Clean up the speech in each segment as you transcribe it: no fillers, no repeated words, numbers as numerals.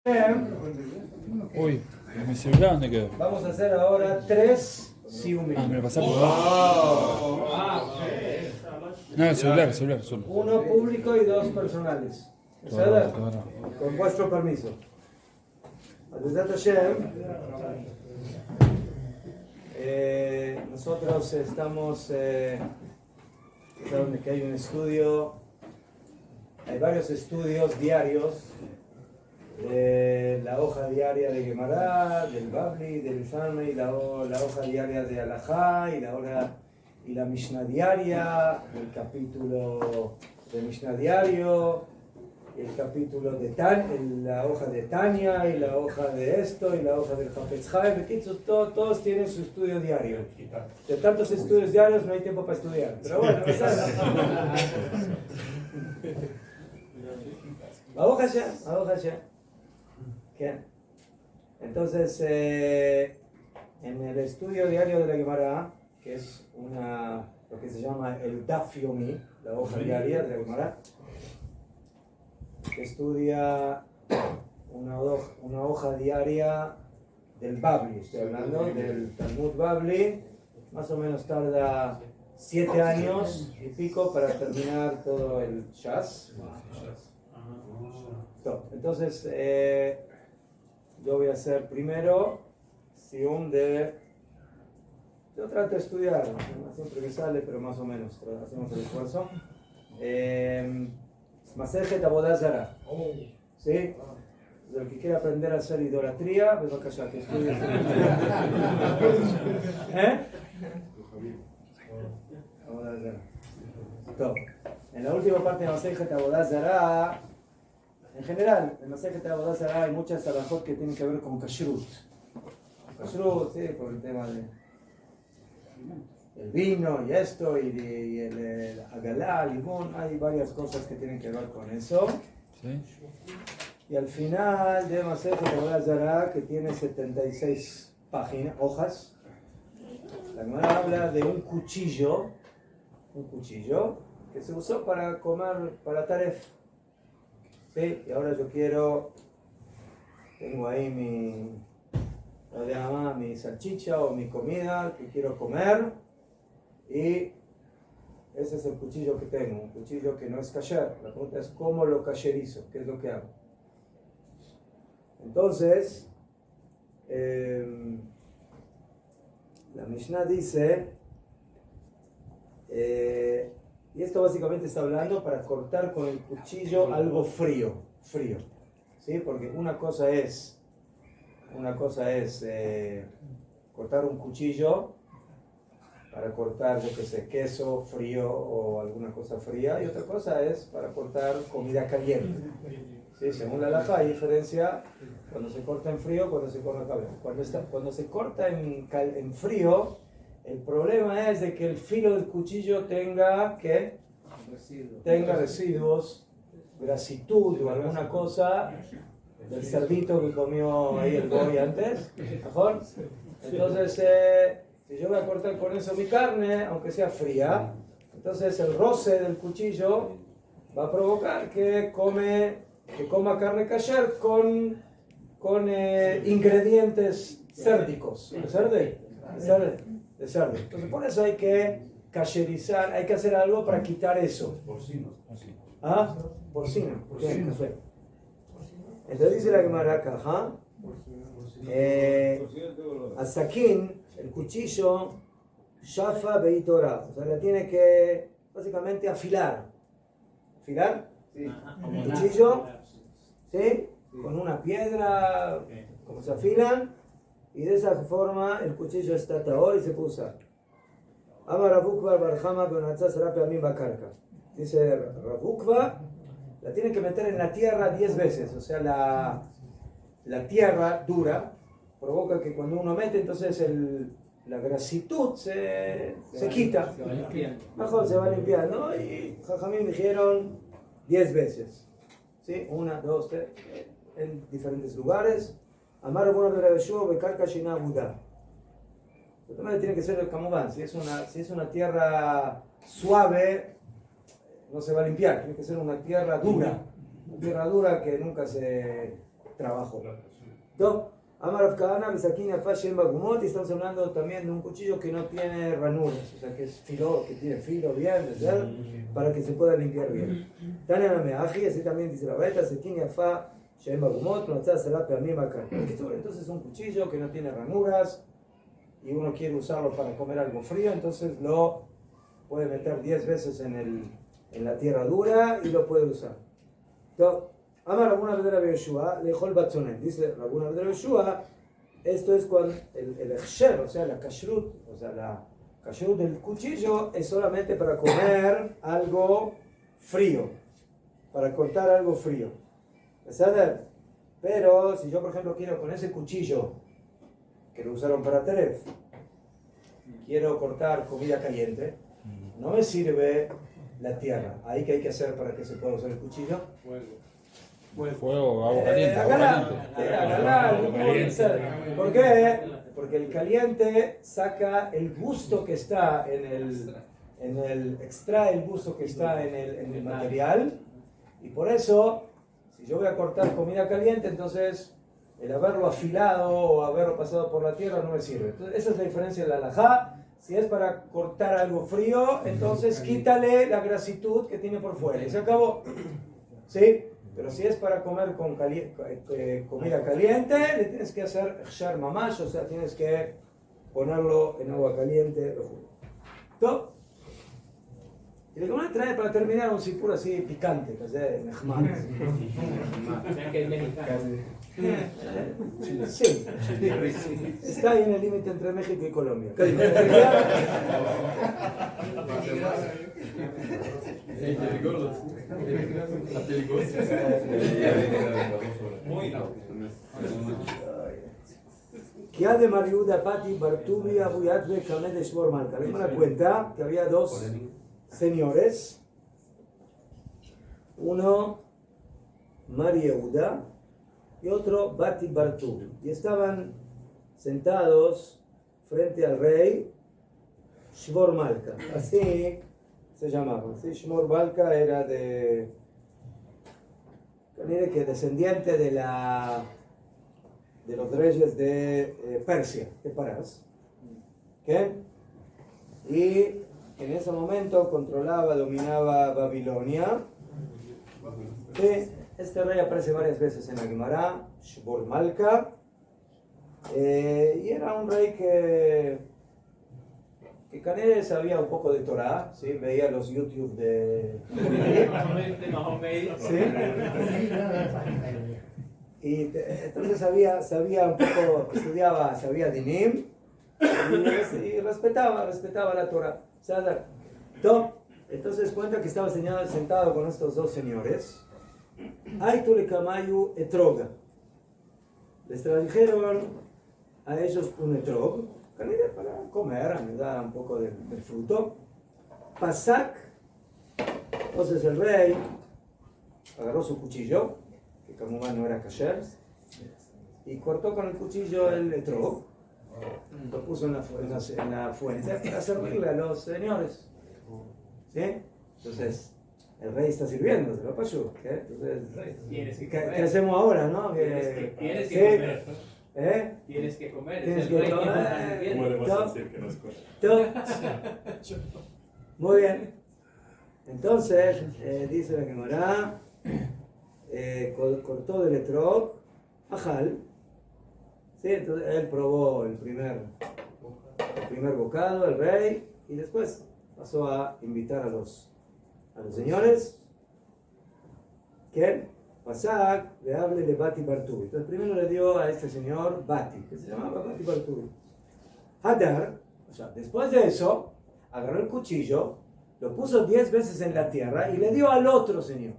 Uy, mi celular, ¿dónde quedó? Vamos a hacer ahora 3 siumim. Ah, me lo pasé por abajo. No, el celular. Uno público y 2 personales. Claro. Con vuestro permiso. Adonai Hashem, nosotros estamos, saben que hay un estudio, hay varios estudios diarios de la hoja diaria de Gemara, del Babli, del Yerushalmi, la hoja diaria de Halajá y la Mishnah diaria, el capítulo de Mishnah diario, el capítulo de la hoja de Tania y la hoja de esto y la hoja del Hafetz Haim. Todos tienen su estudio diario. De tantos estudios diarios no hay tiempo para estudiar. Pero bueno, la hoja ya. ¿Qué? Entonces, en el estudio diario de la Gemara, que es lo que se llama el Daf Yomi, la hoja diaria de la Gemara, que estudia una hoja diaria del Babli, estoy hablando del Talmud Babli, más o menos tarda 7 años y pico para terminar todo el Shas. Entonces, yo voy a hacer primero Sium yo trato de estudiar, no siempre me sale, pero más o menos hacemos el esfuerzo. Masejet Avodah Zarah. ¿Sí? El que quiera aprender a hacer idolatría, pues va a callar, que estudie. Avodah Zarah. En la última parte de Masejet Avodah Zarah, en general, en Masejet Avodah Zarah hay muchas halajot que tienen que ver con kashrut. Kashrut, sí, por el tema de el vino y esto, y el agalá, limón, hay varias cosas que tienen que ver con eso. ¿Sí? Y al final de Masejet Avodah Zarah, que tiene 76 hojas, la Gemara habla de un cuchillo que se usó para comer, para taref. ¿Sí? Y ahora tengo ahí mi salchicha o mi comida que quiero comer, y ese es el cuchillo que tengo, un cuchillo que no es kasher. La pregunta es cómo lo kasherizo, qué es lo que hago. Entonces, la Mishnah dice, y esto básicamente está hablando para cortar con el cuchillo algo frío, ¿sí? Porque una cosa es cortar un cuchillo para cortar, yo qué sé, queso frío o alguna cosa fría, y otra cosa es para cortar comida caliente. ¿Sí? Según la halajá hay diferencia cuando se corta en frío, cuando se corta en caliente. Cuando se corta en frío, el problema es de que el filo del cuchillo tenga residuos, grasitud o alguna cosa del cerdito que comió ahí el goy antes, mejor. Entonces, si yo voy a cortar con eso mi carne, aunque sea fría, entonces el roce del cuchillo va a provocar que coma carne kasher con ingredientes cérdicos, de cerdo. Entonces, por eso hay que kasherizar, hay que hacer algo para quitar eso. Porcino. ¿Ah? Porcino. Entonces dice la Gemara acá, Asakin, el cuchillo, shafa beitora, o sea, la tiene que básicamente afilar. ¿Afilar? Sí. El cuchillo, ¿sí? Con una piedra, como se afilan, y de esa forma el cuchillo está taor y se puede usar. Amar Rav Ukva Barjama Beonatzah Serapia Min Bakarka. Dice Rav Ukva, la tienen que meter en la tierra 10 veces, o sea, la tierra dura provoca que cuando uno mete, entonces la grasitud se quita, mejor se va limpiando, y Jajamín dijeron 10 veces, ¿sí? 1, 2, 3, en diferentes lugares. Amar Rav Una Berabeshua Bekarka Shina Buda. También tiene que ser el camubán, si es una tierra suave, no se va a limpiar, tiene que ser una tierra dura que nunca se trabajo. Entonces, Amar Rav Kahana, Besakin Yafá Shem Bagumot, y estamos hablando también de un cuchillo que no tiene ranuras, o sea, que es filo, que tiene filo bien, ¿verdad? Para que se pueda limpiar bien. Tania Meaji, así también dice la Beta, Besakin Yafá Shem Bagumot, entonces es un cuchillo que no tiene ranuras, y uno quiere usarlo para comer algo frío, entonces lo puede meter 10 veces en la tierra dura y lo puede usar. Entonces, Amar Rabuna Bedera Beyeshua, Lejol Batzonen. Dice Rabuna Bedera Beyeshua, esto es cuando el Echsher, o sea, la kashrut, o sea, la kashrut del cuchillo es solamente para comer algo frío, para cortar algo frío. ¿Sabes? Pero si yo, por ejemplo, quiero con ese cuchillo que lo usaron para Teref, quiero cortar comida caliente, no me sirve la tierra. ¿Ahí qué hay que hacer para que se pueda usar el cuchillo? Fuego, agua caliente, agua caliente. ¿Por qué? Porque el caliente saca el gusto que está extrae el gusto que está en el material, y por eso, si yo voy a cortar comida caliente, entonces el haberlo afilado o haberlo pasado por la tierra no me sirve. Entonces, esa es la diferencia de la halajá. Si es para cortar algo frío, entonces quítale la grasitud que tiene por fuera y se acabó. ¿Sí? Pero si es para comer con comida caliente, le tienes que hacer shar mamash, o sea, tienes que ponerlo en agua caliente. ¿Todo? Y le comen trae para terminar un sipur así picante, que es mejmar. Sí, está ahí en el límite entre México y Colombia. Que ha de Mariuda Pati Bartubi Abuyat Bekamel de Shbor Malka. Le da cuenta que había dos señores, uno Mar Yehuda y otro Bati Bartubi, y estaban sentados frente al rey Shbor Malka, así se llamaban. ¿Sí? Shbor Malka era descendiente de los reyes de Persia, de Parás, ¿qué? Y en ese momento dominaba Babilonia. ¿Sí? Este rey aparece varias veces en la Gemara, Shbor Malka, y era un rey que Canel sabía un poco de Torah, ¿sí? Veía los YouTube de ¿sí? Y entonces sabía un poco, estudiaba, sabía Dinim, y respetaba la Torah. Entonces cuenta que estaba sentado con estos dos señores. Aitule Kamayu etroga. Les trajeron a ellos un etrog, para comer, me da un poco del fruto. Pasak. Entonces el rey agarró su cuchillo, que como no era kasher, y cortó con el cuchillo el etrog. Lo puso en la fuente para servirle a los señores. ¿Sí? Entonces, el rey está sirviendo, se lo pasó. Entonces, ¿qué hacemos ahora, no? Tienes que comer. Tienes que comer. Muy bien. Entonces, dice la Gemara, cortó del etrog, ajal. Sí, entonces él probó el primer bocado, el rey, y después pasó a invitar a los señores que Pasak le hable de Bati Bartubi. Entonces primero le dio a este señor Bati, que se llamaba Bati Bartubi. Hadar, o sea, después de eso, agarró el cuchillo, lo puso 10 veces en la tierra y le dio al otro señor.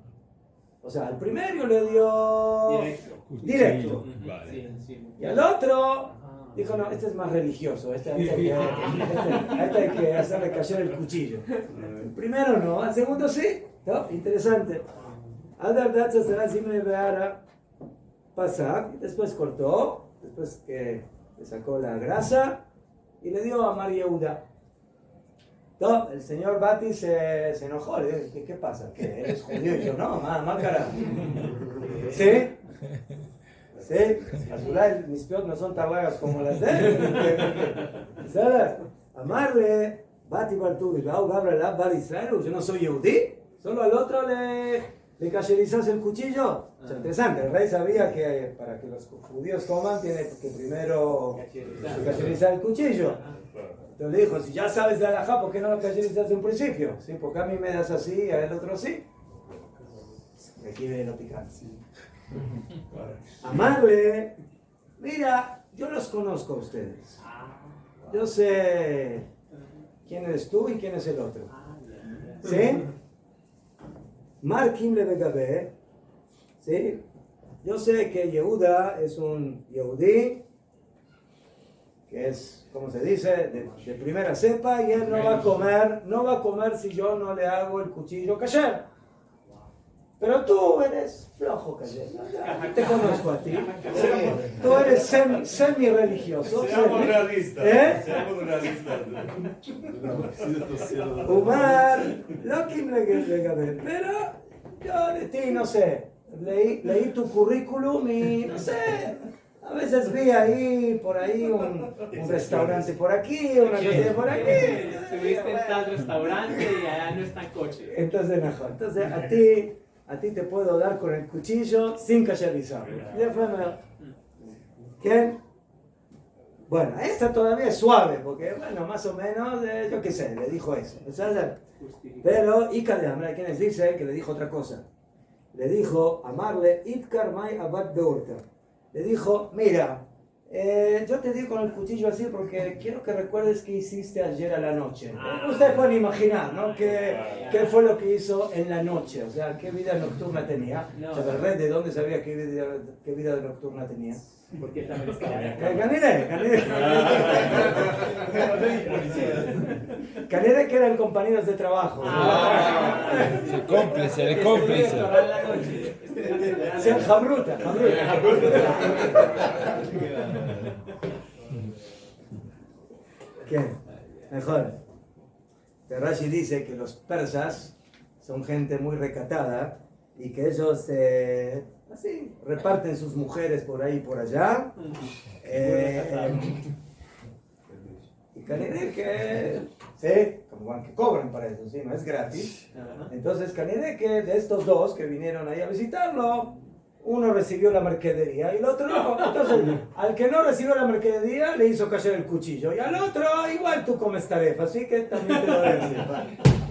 O sea, al primero le dio directo. Vale. Y al otro dijo, no, este es más religioso, este hay que hacerle caer el cuchillo. El primero no, al segundo sí. ¿No? Interesante. Después cortó, después que le sacó la grasa y le dio a Mar Yehuda. No, el señor Bati se enojó, le dijo, ¿qué pasa? ¿Que eres judío? Y yo, no, más cara. ¿Sí? ¿Sí? Azulay, mis peot no son tan largas como las de él. ¿Sabes? Amarle, Bati Bartubi, Gau Gabra Lab Bar Israel, yo no soy yehudí, solo al otro le cacherizas el cuchillo. O sea, interesante, el rey sabía que para que los judíos coman tiene que primero cacherizar el cuchillo. Entonces le dijo, si ya sabes de alajá, ¿por qué no lo cacherizas de un principio? ¿Sí? Porque a mí me das así, a el otro sí. Aquí viene lo picante. Amarle, mira, yo los conozco a ustedes. Yo sé quién eres tú y quién es el otro. ¿Sí? Markim le Begabe, ¿sí? Yo sé que Yehuda es un Yehudí, que es, como se dice, de primera cepa, y él no va a comer si yo no le hago el cuchillo kasher. Pero tú eres flojo, kasher. Te conozco a ti. Tú eres semi-religioso. Seamos realistas. Seamos realistas. Umar, lo que pero yo de ti no sé. Leí tu currículum y no sé. A veces vi ahí, por ahí, un restaurante por aquí, una cosa por aquí. Estuviste en tal restaurante y allá no está coche. Entonces, mejor. Entonces, a ti te puedo dar con el cuchillo sin cacherizarlo. Ya fue mejor. ¿Quién? Bueno, esta todavía es suave, porque, bueno, más o menos, yo qué sé, le dijo eso. Pero, Ika de Amra, ¿quién les dice que le dijo otra cosa? Le dijo, amarle, Itkar Mai Abad Beurta. Le dijo, mira, yo te digo con el cuchillo así porque quiero que recuerdes qué hiciste ayer a la noche. Ustedes pueden imaginar, ¿no? ¿Qué fue lo que hizo en la noche? O sea, ¿qué vida nocturna tenía? O sea, ¿de dónde sabía qué vida nocturna tenía? Porque también estaba Canere que eran compañeros de trabajo. Se cómplice. Sean jabruta. ¿Quién? Mejor. Rashi dice que los persas son gente muy recatada y que ellos así reparten sus mujeres por ahí y por allá. Y Canidé que, sí, como que cobran para eso, sí, no es gratis. Entonces Canidé que de estos dos que vinieron ahí a visitarlo, uno recibió la mercadería y el otro no. Entonces, al que no recibió la mercadería le hizo caer el cuchillo y al otro igual tú comes tarefa, así que también te lo debo decir.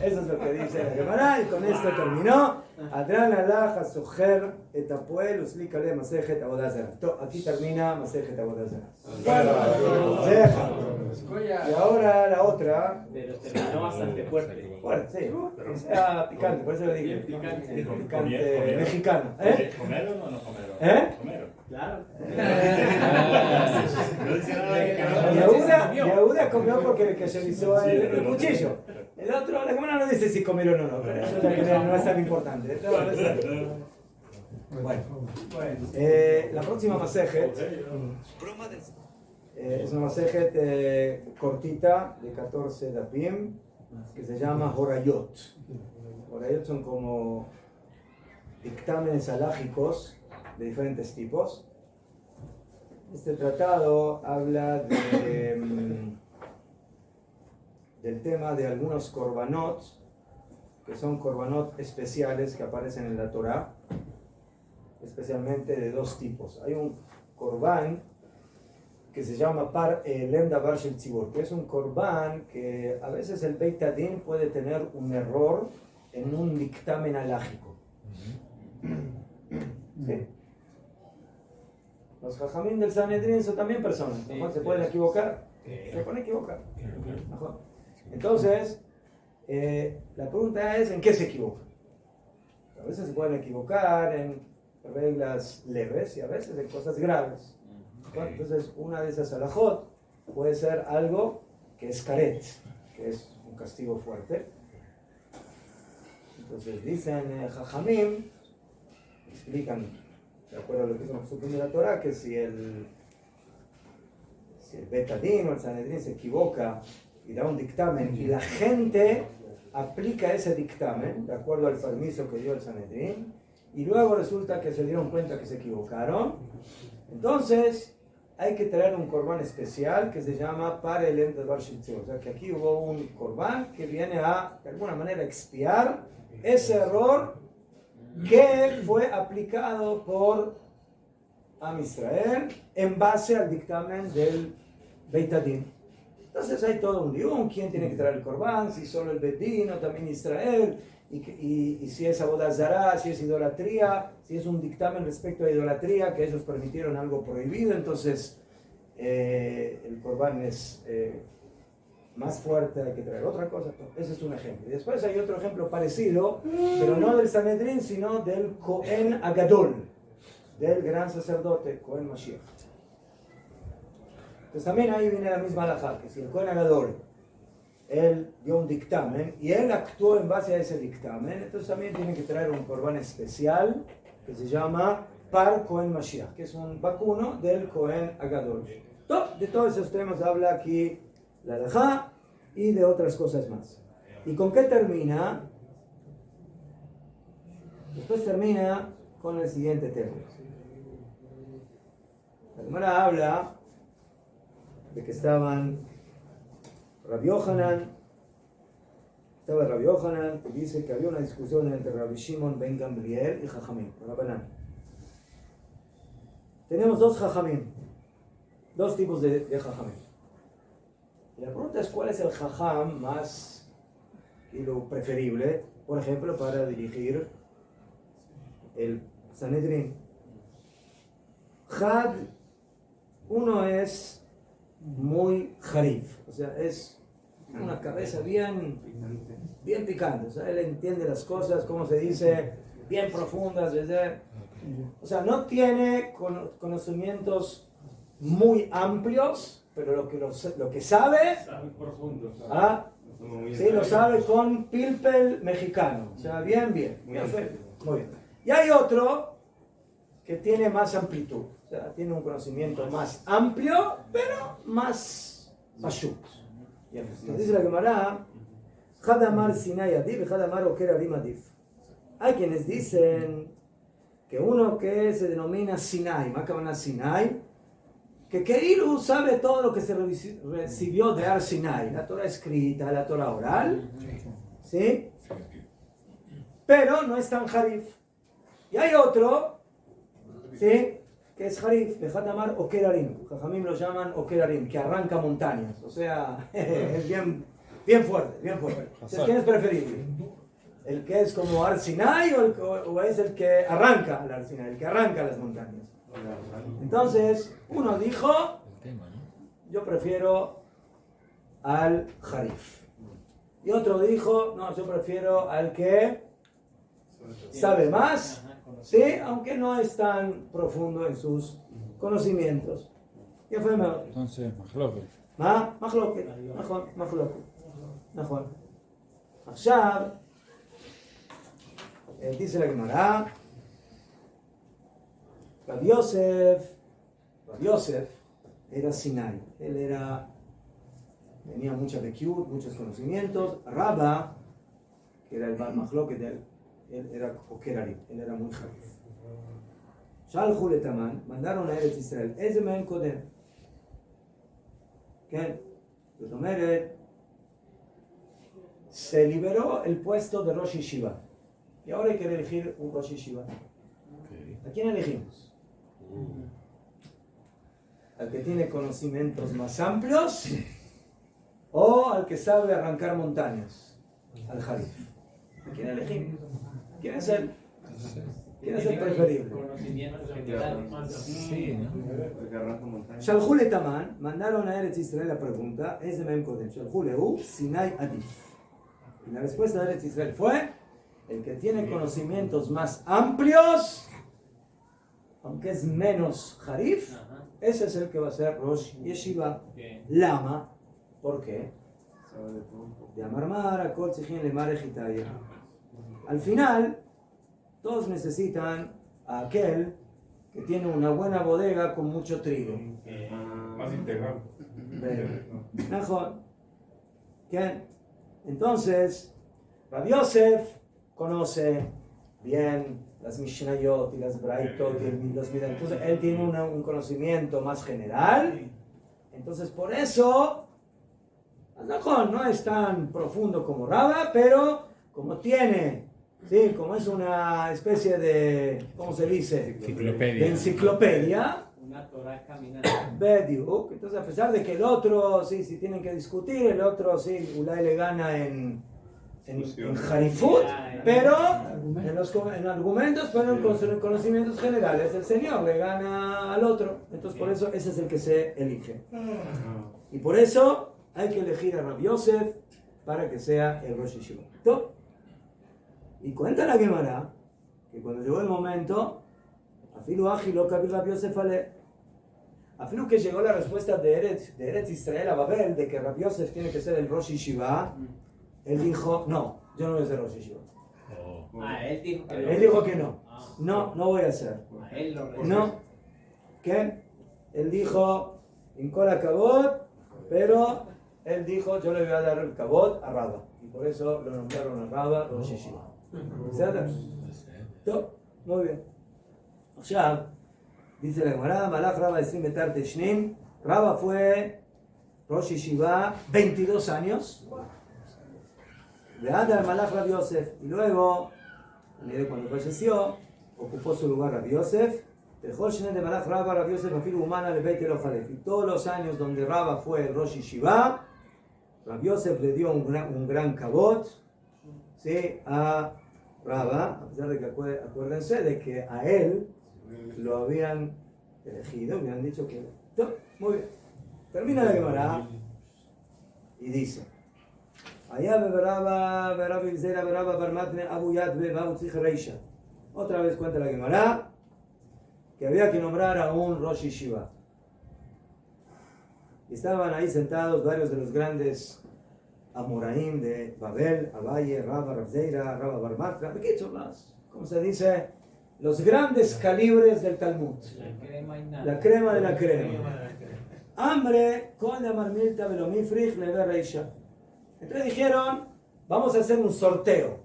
Eso es lo que dice la Gemara y con esto terminó. Adran Allah Hasuher Etapuel Uslikale Masejet Abodazera. Aquí termina Masejet Abodazera. Y ahora la otra. Pero terminó bastante fuerte. Bueno, sí, o sea, picante, por eso le dije. Picante mexicano. ¿Comero o no comero? Comero. Claro. Yehuda comió porque le cacherizó el cuchillo. El otro, la cámara no dice si comieron o no, pero eso no es tan importante. Bueno, la próxima masejet es una masejet cortita de 14 dapim que se llama Horayot. Horayot son como dictámenes halágicos de diferentes tipos. Este tratado habla del tema de algunos korbanot, que son korbanot especiales que aparecen en la Torá, especialmente de dos tipos. Hay un korban que se llama Par Elem Davar Shel Tzibur, que es un korban que a veces el Beit Adin puede tener un error en un dictamen halágico. ¿Sí? Los jajamín del Sanedrín son también personas, se pueden equivocar, se pueden equivocar. Entonces, la pregunta es, ¿en qué se equivocan? A veces se pueden equivocar en reglas leves y a veces en cosas graves. Entonces, una de esas alajot puede ser algo que es karet, que es un castigo fuerte. Entonces, dicen jajamim, explican, de acuerdo a lo que es su primera Torah, que si el Beit Adin o el Sanedrín se equivoca y da un dictamen y la gente aplica ese dictamen de acuerdo al permiso que dio el Sanedrín y luego resulta que se dieron cuenta que se equivocaron, Entonces, hay que traer un corbán especial que se llama para el ente Bar Shiltzion. O sea, que aquí hubo un corbán que viene a, de alguna manera, expiar ese error que fue aplicado por Am Israel en base al dictamen del Beit Hadin. Entonces hay todo un lío, quién tiene que traer el corbán, si solo el Beit Din o también Israel, y si es avodah zará, si es idolatría, si es un dictamen respecto a idolatría, que ellos permitieron algo prohibido, entonces el corbán es más fuerte, hay que traer otra cosa. Ese es un ejemplo. Y después hay otro ejemplo parecido, pero no del Sanedrín, sino del Cohen Agadol, del gran sacerdote Cohen Mashiach. Entonces también ahí viene la misma halajá, que si el Cohen Agadol, él dio un dictamen y él actuó en base a ese dictamen, entonces también tiene que traer un corbán especial que se llama Par Cohen Mashiach, que es un vacuno del Cohen Agadol. De todos esos temas habla aquí la halajá y de otras cosas más. ¿Y con qué termina? Después termina con el siguiente tema. La Gemara habla de que estaban Rabbi Yohanan, y dice que había una discusión entre Rabbi Shimon ben Gamliel y Jajamim, Rabbanan. Tenemos dos Jajamim, dos tipos de Jajamim. Y la pregunta es cuál es el Jajam más preferible, por ejemplo, para dirigir el Sanedrín. Had, uno es muy harif, o sea, es una cabeza bien picante, o sea, él entiende las cosas, como se dice, bien profundas, ¿verdad? O sea, no tiene conocimientos muy amplios, pero lo que sabe, sí, lo sabe con pilpel mexicano, o sea, bien, perfecto, muy bien. Y hay otro que tiene más amplitud, o sea, tiene un conocimiento más amplio, pero más pashut. Entonces dice la Gemara, Hadamar Sinai Adif, Hadamar Oker Arim Adif. Hay quienes dicen que uno que se denomina Sinai, Makavana Sinai, que Keilu sabe todo lo que se recibió de Ar Sinai, la Torah escrita, la Torah oral, ¿sí? Pero no es tan harif. Y hay otro, ¿sí?, que es harif, Hadamar Oker Arim. Jajamim lo llaman Oker Arim, que arranca montañas, o sea, es bien fuerte, bien fuerte. Entonces, ¿quién es preferible? ¿El que es como Ar Sinai o es el que arranca al Ar Sinai, el que arranca las montañas? Entonces, uno dijo, yo prefiero al Harif. Y otro dijo, no, yo prefiero al que sabe más, sí, aunque no es tan profundo en sus conocimientos. ¿Qué fue mejor? Entonces, Mahloket. Mahloket. עכשיו, dice la Gemara, Rabbi Yosef era Sinai, él tenía mucha bekiut, muchos conocimientos. Rabba, que era el Bar Mahloket, él era Oker, él era muy harif. Shalchu letaman, mandaron a Eretz Israel, Eze mehen kodem. ¿Qué? זאת אומרת, se liberó el puesto de Rosh Yeshiva. Y ahora hay que elegir un Rosh Yeshiva. ¿A quién elegimos? ¿Al que tiene conocimientos más amplios o al que sabe arrancar montañas? Al Harif. ¿A quién elegimos? ¿Quién es el preferible? Sí, ¿no? Shalchu letaman, mandaron a Eretz Israel la pregunta, es de Mem Kodem. Shalchu lehu, Sinai Adif. Y la respuesta de Eretz Israel fue, el que tiene conocimientos más amplios, aunque es menos harif, ese es el que va a ser Rosh Yeshiva. Lama, ¿por qué? De Amarmar a Kol Tzichin Lemar Ejitaya. Al final, todos necesitan a aquel que tiene una buena bodega con mucho trigo. Más integral. Mejor. ¿Quién? Entonces, Rabbi Yosef conoce bien las Mishnayot y las Braitot y los Midat. Entonces él tiene un conocimiento más general. Entonces por eso, no es tan profundo como Raba, pero como tiene, ¿sí? Como es una especie de, ¿cómo se dice? Enciclopedia. De enciclopedia. Una Torah caminante. Bediuk. Entonces a pesar de que el otro, sí, si tienen que discutir, el otro, sí, Ulay le gana en Harifut, pero en argumentos, pero en conocimientos generales, el Señor le gana al otro. Entonces por eso ese es el que se elige. Y por eso hay que elegir a Rabbi Yosef para que sea el Rosh Yeshiva. Y cuenta la Gemara que cuando llegó el momento, Afilu Aji lo kabir Rabbi Yosef ale. Afilu que llegó la respuesta de Eretz Israel a Babel de que Rabbi Yosef tiene que ser el Rosh Yeshiva, él dijo, no, yo no voy a ser Rosh Yeshiva. Él dijo que Él dijo que no. No voy a ser. Él lo rechazó. No. ¿Qué? Él dijo, Incola Kabot, pero él dijo, yo le voy a dar el Kabot a Raba. Y por eso lo nombraron a Raba Rosh Yeshiva. ¿Cierto? Muy bien. O sea, dice la Gemara, Malach Raba Esrim Betar Teshnim. Raba fue Rosh Yeshiva 22 años. De Adar Malach Rabbi Yosef. Y luego, cuando falleció, ocupó su lugar Rabbi Yosef. Dejó el Shenen de Malach Raba Rabbi Yosef Afilu Humana le Beit Elojalef. Y todos los años donde Raba fue el Rosh Yeshiva, Rabbi Yosef le dio un gran kabot, ¿sí? A Raba, a pesar de que acuérdense de que a él lo habían elegido, habían dicho que... Muy bien. Termina la Gemara y dice: allá beberaba, beraba barmatne abu yad bebabu tzich reisha. Otra vez cuenta la Gemara que había que nombrar a un Rosh Yeshiva. Estaban ahí sentados varios de los grandes Amoraim de Babel, Abaye, Raba, Rabzeira, Raba Barmatra, ¿cómo se dice? Los grandes calibres del Talmud. La crema de la crema. Hambre con la marmilta velomifrich leve reisha. Entonces dijeron, vamos a hacer un sorteo.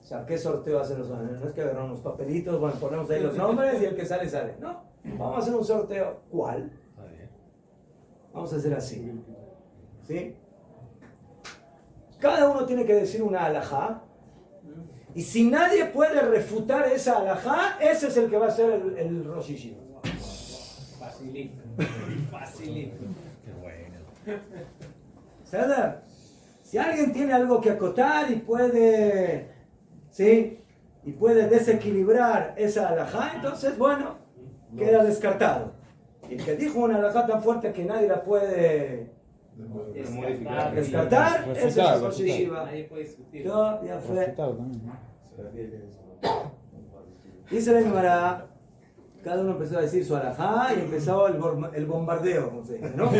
O sea, ¿qué sorteo hacen los hombres? No es que agarran unos papelitos, bueno, ponemos ahí los nombres y el que sale, sale. No, vamos a hacer un sorteo. ¿Cuál? Vamos a hacer así. ¿Sí? Cada uno tiene que decir una alajá. Y si nadie puede refutar esa alajá, ese es el que va a ser el Rosh Yeshiva. Facilito. Facilito. Qué bueno. ¿Sabes? Si alguien tiene algo que acotar y puede, ¿sí? Y puede desequilibrar esa alajá, entonces, bueno, queda descartado. Y el que dijo una alajá tan fuerte que nadie la puede descartar, ese es el Rosh Yeshiva. Nadie puede discutir. Yo ya fue. Refutado también, ¿no? Dice la Gemara, cada uno empezó a decir su alajá y empezó el bombardeo, como se dice, ¿no?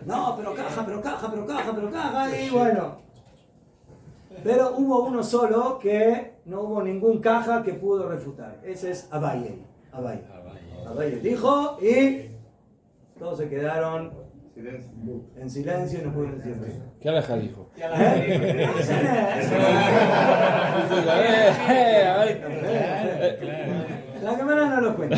No, pero caja, y bueno. Pero hubo uno solo que no hubo ningún caja que pudo refutar. Ese es Abaye. Abaye dijo y todos se quedaron en silencio y no pudieron decir nada. ¿Qué alhaja dijo? La cámara no lo cuenta.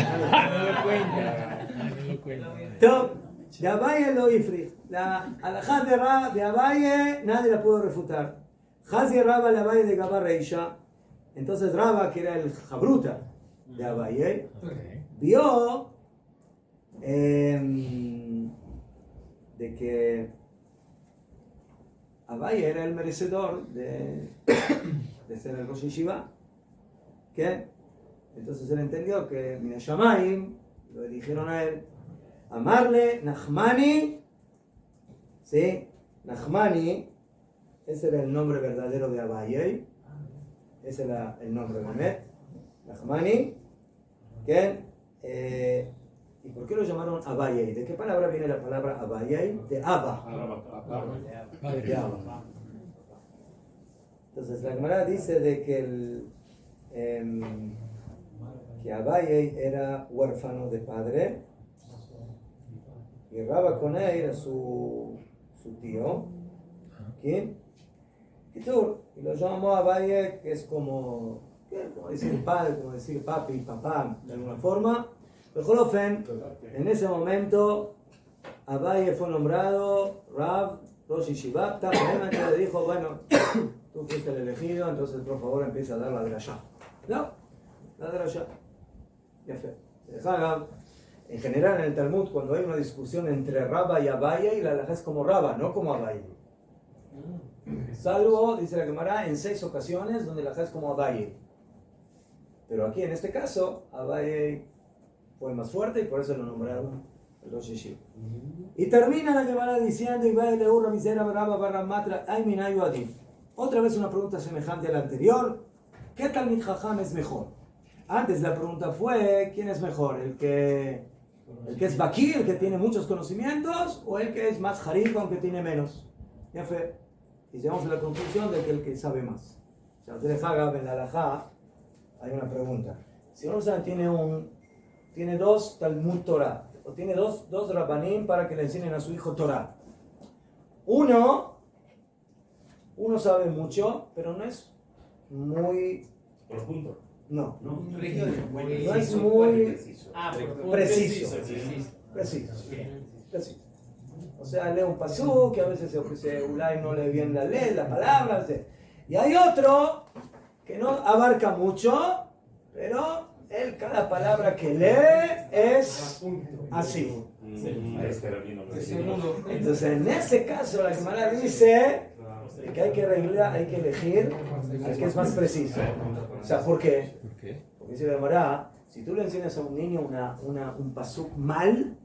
Top, de Abaye lo ifri. La alajá de Abaye nadie la pudo refutar. Hazi Raba la Abaye de Gaba Reisha. Entonces Raba, que era el Jabruta de Abaye, vio de que Abaye era el merecedor de ser el Rosh Yeshiva. ¿Qué? Entonces él entendió que Minashamayim lo eligieron a él. Amarle Nachmani, ¿sí? Nachmani, ese era el nombre verdadero de Abaye. Ese era el nombre de Mehmet. Nachmani, ¿qué? ¿Y por qué lo llamaron Abaye? ¿De qué palabra viene la palabra Abaye? De Abba. De Abba. Entonces la Gemara dice de que que Abaye era huérfano de padre y Raba Koné era su tío, ¿quién? Kitur, y lo llamó a Abaye, que es como decir padre, como decir papi, papá, de alguna forma. Bejolofen, en ese momento, Abaye fue nombrado Rav Rosh Yeshiva. Entonces le dijo, bueno, tú fuiste el elegido, entonces por favor empieza a dar la drashá. No, la drashá. Ya fue. En general en el Talmud, cuando hay una discusión entre Rabba y Abaye, la halajá es como Rabba, no como Abaye. Salvo, dice la Gemara, en 6 ocasiones donde la halajá es como Abaye. Pero aquí en este caso, Abaye fue más fuerte y por eso lo nombraron el Rosh Yeshiva. Y termina la Gemara diciendo, otra vez una pregunta semejante a la anterior. ¿Qué Talmid Jajam es mejor? Antes la pregunta fue, ¿quién es mejor? ¿El que es Bakir, el que tiene muchos conocimientos, o el que es más Harif, aunque tiene menos? Ya fue. Y llegamos a la conclusión de que el que sabe más. O sea, ustedes hagan en la halajá, hay una pregunta. Si uno tiene 2 Talmud Torah, o tiene dos Rabbanim para que le enseñen a su hijo Torah. Uno sabe mucho, pero no es muy Profundo. No Rígido, es muy preciso. O sea, lee un pasú, que a veces Ulay no lee bien las palabras. Y hay otro que no abarca mucho, pero cada palabra que lee es así. Entonces, en ese caso, la Gemara dice que hay que elegir al que es más preciso. O sea, ¿por qué? Porque dice la Gemara, si tú le enseñas a un niño un pasuk mal,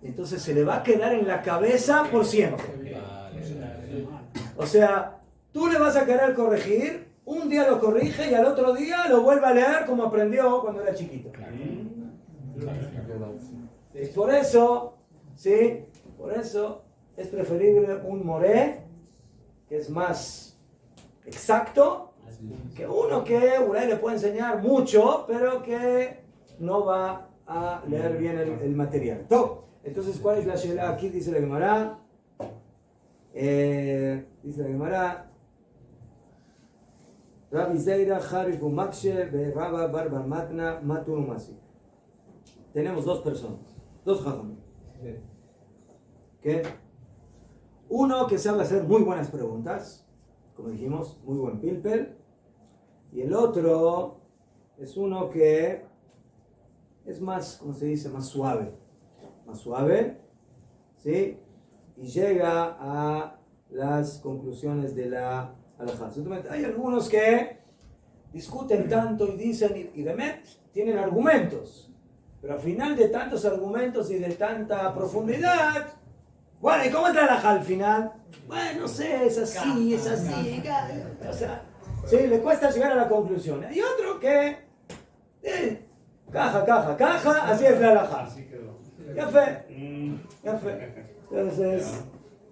entonces se le va a quedar en la cabeza por siempre. O sea, tú le vas a querer corregir, un día lo corrige y al otro día lo vuelve a leer como aprendió cuando era chiquito. Es por eso, ¿sí? Por eso es preferible un moré que es más exacto que uno que Ulay le puede enseñar mucho, pero que no va a leer bien el material. Entonces, ¿cuál es la shela? Aquí dice la Gemara. Rabbi Zeira, Harif Umakshe, Berraba, Barba Matna, Matun Umasi. Tenemos 2 personas, 2 jajamim. ¿Qué? Uno que sabe hacer muy buenas preguntas, como dijimos, muy buen pilpel. Y el otro es uno que es más, ¿cómo se dice? Más suave, ¿sí? Y llega a las conclusiones de la halajá. Hay algunos que discuten tanto y dicen, y de tienen argumentos, pero al final de tantos argumentos y de tanta profundidad, bueno, ¿y cómo es la halajá al final? Bueno, no sé, es así. O sea, sí, le cuesta llegar a la conclusión. Hay otro que caja, así es la halajá. Ya fue.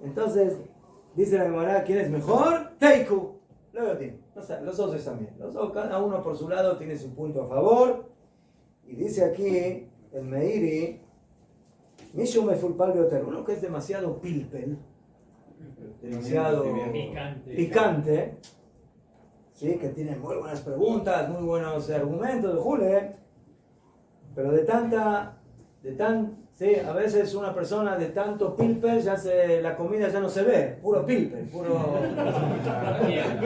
Entonces, dice la Gemara, ¿quién es mejor? Teiku. Los dos están bien. Los dos, cada uno por su lado tiene su punto a favor. Y dice aquí el Meiri, Mishu Mefulpal Beoter, uno que es demasiado pilpel, demasiado picante, ¿sí? Que tiene muy buenas preguntas, muy buenos argumentos de Jule, pero sí, a veces una persona de tanto pilpel, la comida ya no se ve, puro pilpel, Muy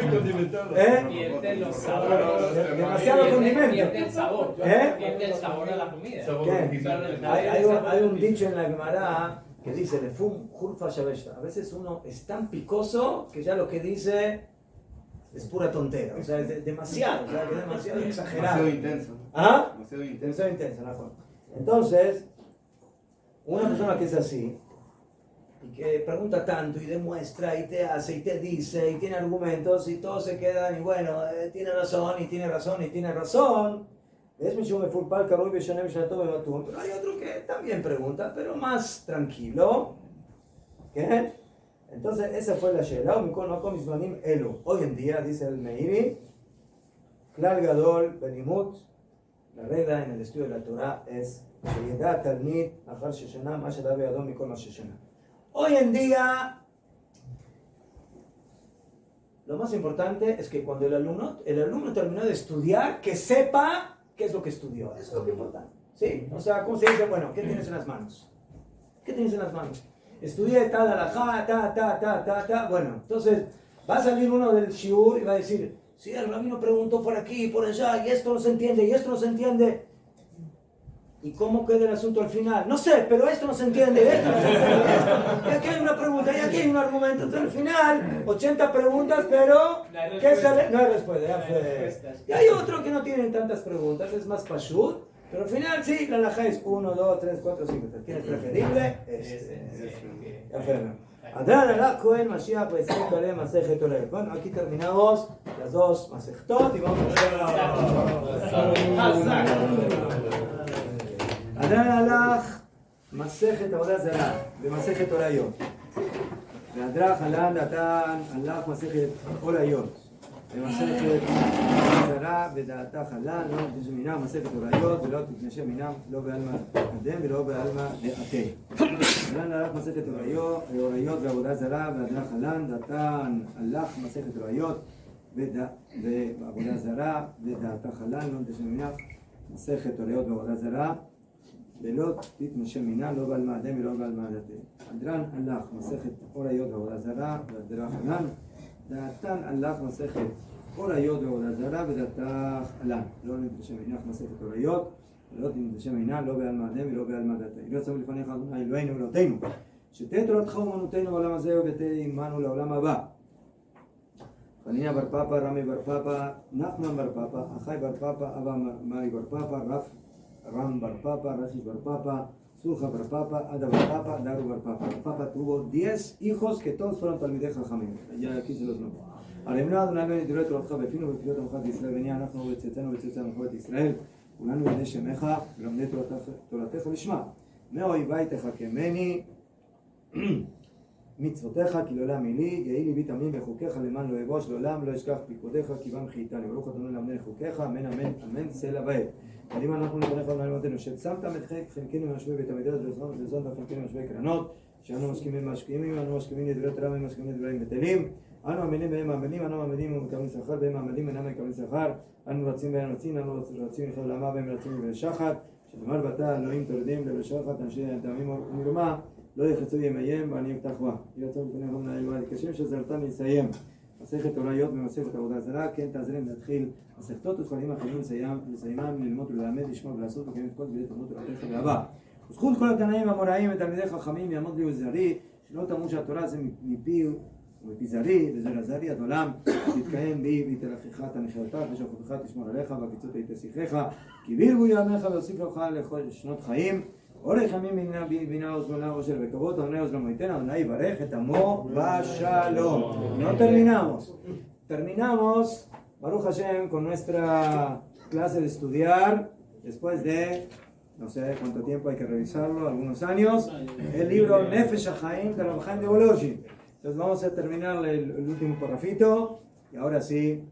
condimentado. Pierde los sabores. Demasiado condimento. Pierde el sabor. Pierde el sabor a la comida. Hay un dicho en la Gemara que dice, Lefum Hurfa Shaveshta. A veces uno es tan picoso que ya lo que dice es pura tontera. O sea, es demasiado, exagerado. Demasiado intenso. ¿Ah? Demasiado intenso. Entonces, una persona que es así, y que pregunta tanto y demuestra y te hace y te dice y tiene argumentos y todos se quedan y bueno, tiene razón. Es mi shume fulpal karoy beshonem shnato bematun. Pero hay otro que también pregunta, pero más tranquilo. ¿Qué? Entonces esa fue la shela. Hoy en día, dice el Meiri, Klal Gadol Benimut, la regla en el estudio de la Torah es hoy en día lo más importante es que cuando el alumno terminó de estudiar, que sepa qué es lo que estudió. Eso es lo que importa. ¿Sí? O sea, ¿cómo se dice? Bueno, ¿qué tienes en las manos? ¿Qué tienes en las manos? Estudié tal alajá, ta. Bueno, entonces va a salir uno del shiur y va a decir, sí, el rabino preguntó por aquí y por allá, y esto no se entiende, y esto no se entiende. ¿Y cómo queda el asunto al final? No sé, pero esto no se entiende, esto no se entiende. Y aquí hay una pregunta, y aquí hay un argumento. Entonces al final, 80 preguntas, pero ¿qué sale? No hay respuesta. Ya fue. Y hay otro que no tiene tantas preguntas, es más pashut. Pero al final sí, la alajá es 1, 2, 3, 4, 5. ¿Quién es preferible? Ya fue. Adran alach Cohen Mashiach Be'ezek Alem Masejet Orel. Bueno, aquí terminamos las dos Masechtot y vamos a Adran alach Masejet Avodah Zarah Be'Masejet Orayot. Adran Halan Datan alach Masejet Orayot. במסכת זרה ודעתה חלל, לא תתנשם מינם, מסכת הוריות, ולא תתנשם מינם, לא בעלמא אדם ולא בעלמא דעתה. חלן הלך מסכת הוריות ועבודה זרה, והדרה חלן, דעתן הלך מסכת הוריות ועבודה זרה, ודעתה חלן, לא תתנשם מינם, מסכת הוריות ועבודה זרה, ולא תתנשם מינם, לא בעלמא אדם ולא בעלמא דעתה. הדרן הלך מסכת הוריות ועבודה זרה, והדרה חלן, דעתן הלך מסכת הוריות ועבודה זרה ודעתך עלן. לא נתנשם עינך מסכת הוריות ולא תתנשם עינה לא בעלמא אדם ולא בעלמא דעתה. הנה שמו לפניך אדוני אלוהינו ואלוהינו שתהיה תורתך אומנותנו בעולם הזה ותהיה עמנו לעולם הבא. חניניה בר פפא, רמי בר פפא, נחמן בר פפא, אחי בר פפא, אבא מרי בר פפא, רם בר פפא, רשיש בר פפא, Surja bar Papa, Ada bar Papa, Daru bar Papa. Papa tuvo 10 hijos que todos fueron talmidei jajamim. Ya aquí se los nombro. Aremna Adonai ben divrei toratcha befinu ובפיוט עמך בישראל ונהיה אנחנו וצאצאנו וצאצאנו בית ישראל כולנו בני שמך ולומדי תורתך לשמה. מאויבי תחכמני מצוותיך כי לעולם היא לי יהי ליבי תמים בחוקיך למען לא אבוש לעולם לא אשכח פקודיך כי בם חייתני ברוך אדוני למדי חוקיך אמן אמן אמן סלע ועד. אבל אם אנחנו נברך על נעלמתנו ששמת את חלקנו משווה בית המקדש וזון חלקנו משווה קרנות שאנו מסכימים משכימים אנו מסכימים לדברי תורה ומסכימים לדברים בטלים אנו מאמינים והם מאמינים אנו מאמינים ומקבלים שכר והם מאמינים אינם מקבלים שכר אנו רצים והם רצים אנו רצים לחבל עמה והם רצים ולשחת שתאמר בתא אלוהים תורדים ולשחת אנשי דמים ומרמה לא יחצו ימיהם ואני אפתח בה ירצו בפניך מנהל ועד כשם שזרתני יסיים מסכת הוריות ומסכת עבודה זרה כן תעזרם להתחיל מסכתות ותכנים אחרים לסיימם ללמוד וללמד לשמוע ולעשות לקיים את כל דברי תלמוד תורתך באהבה וזכות כל התנאים המוראים ותלמידי חכמים יעמוד לי וזרי שלא תאמרו שהתורה זה מפי ומפי זרי וזרע זרי עד עולם תתקיים בי ותלכך תנחלתך ושוכבך תשמור עליך והקיצות היית שיחך כי בירבו ימיך ויוסיף לך לכל שנות חיים אורך ימים בינה וזמנה עושר וכבוד אדוני עוזרנו ייתן אדוני יברך את עמו בשלום. No terminamos Baruch Hashem con nuestra clase de estudiar después de no sé cuánto tiempo hay que revisarlo, algunos años, el libro Nefesh HaChaim de Rabbi Chaim de Volozhin. Entonces vamos a terminar el último parrafito y ahora sí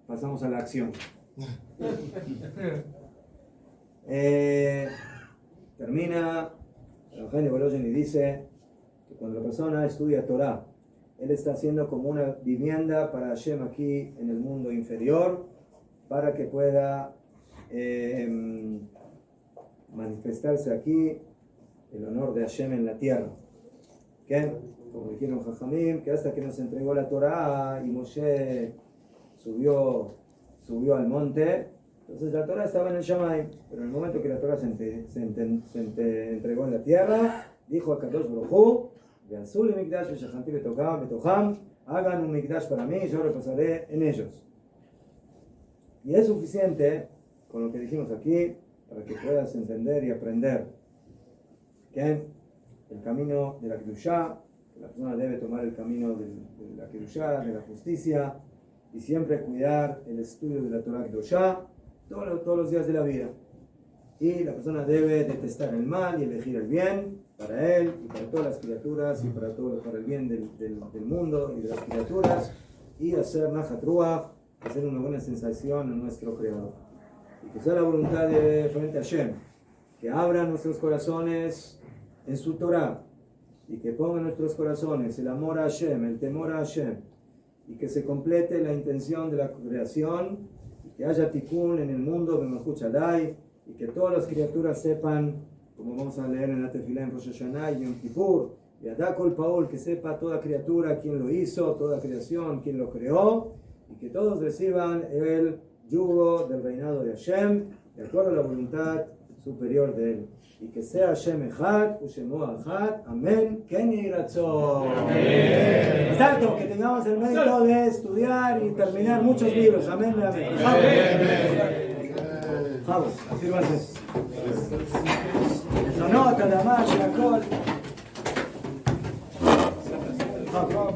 pasamos a la acción. Termina Rabbi Chaim de Volozhin y dice que cuando la persona estudia Torah, él está haciendo como una vivienda para Hashem aquí en el mundo inferior, para que pueda manifestarse aquí el honor de Hashem en la tierra. ¿Qué? Como dijeron Jajamim, que hasta que nos entregó la Torah y Moshe subió al monte, entonces la Torah estaba en el Shamay, pero en el momento que la Torah se entregó en la tierra, dijo a Kadosh Baruj Hu, ועשו לי מקדש ושכנתי בתוכם, hagan un mikdash para mí, yo repasaré en ellos. Y es suficiente con lo que dijimos aquí para que puedas entender y aprender que el camino de la Kedushá, que la persona debe tomar el camino de la Kedushá, de la justicia, y siempre cuidar el estudio de la Torah Kedushá todos los días de la vida. Y la persona debe detestar el mal y elegir el bien para él y para todas las criaturas y para el bien del mundo y de las criaturas y hacer Nachat Ruach, hacer una buena sensación en nuestro Creador. Y que sea la voluntad de frente a Hashem, que abra nuestros corazones en su Torah y que ponga en nuestros corazones el amor a Hashem, el temor a Hashem y que se complete la intención de la creación, y que haya tikkun en el mundo de Melchut Shaddai, y que todas las criaturas sepan, como vamos a leer en la Tefilá en Rosh Hashanah y Yom Kippur, y Adakol Paul, que sepa toda criatura quién lo hizo, toda creación quién lo creó, y que todos reciban el yugo del reinado de Hashem, de acuerdo a la voluntad superior de él. Y que sea Hashem Echad, Ushemu Echad, Amén, Ken Yehi Ratzon. Exacto, que tengamos el mérito de estudiar y terminar muchos libros. Amén, amén. Vamos, así va a ser. Eso nota, la marcha, la col. Vamos,